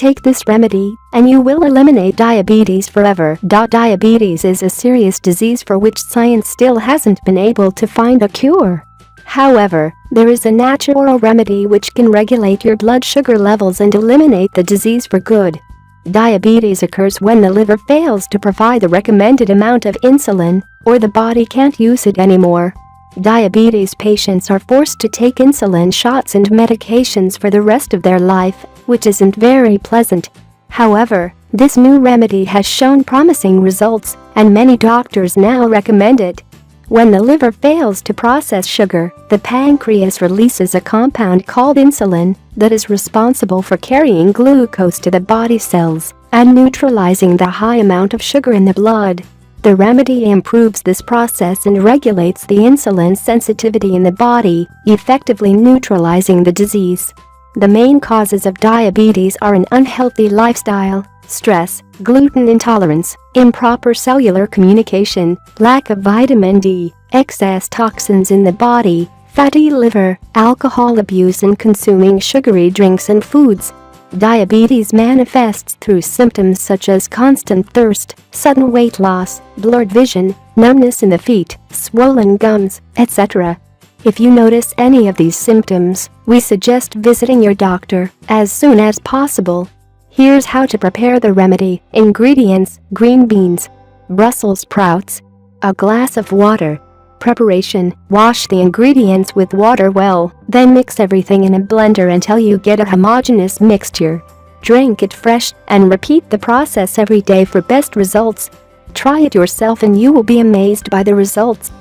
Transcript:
Take this remedy, and you will eliminate diabetes forever. Diabetes is a serious disease for which science still hasn't been able to find a cure. However, there is a natural remedy which can regulate your blood sugar levels and eliminate the disease for good. Diabetes occurs when the liver fails to provide the recommended amount of insulin, or the body can't use it anymore. Diabetes patients are forced to take insulin shots and medications for the rest of their life, which isn't very pleasant. However, this new remedy has shown promising results, and many doctors now recommend it. When the liver fails to process sugar, the pancreas releases a compound called insulin that is responsible for carrying glucose to the body cells and neutralizing the high amount of sugar in the blood. The remedy improves this process and regulates the insulin sensitivity in the body, effectively neutralizing the disease. The main causes of diabetes are an unhealthy lifestyle, stress, gluten intolerance, improper cellular communication, lack of vitamin D, excess toxins in the body, fatty liver, alcohol abuse, and consuming sugary drinks and foods. Diabetes manifests through symptoms such as constant thirst, sudden weight loss, blurred vision, numbness in the feet, swollen gums, etc. If you notice any of these symptoms, we suggest visiting your doctor as soon as possible. Here's how to prepare the remedy. Ingredients: green beans, Brussels sprouts, a glass of water. Preparation: wash the ingredients with water well, then mix everything in a blender until you get a homogeneous mixture. Drink it fresh, and repeat the process every day for best results. Try it yourself and you will be amazed by the results.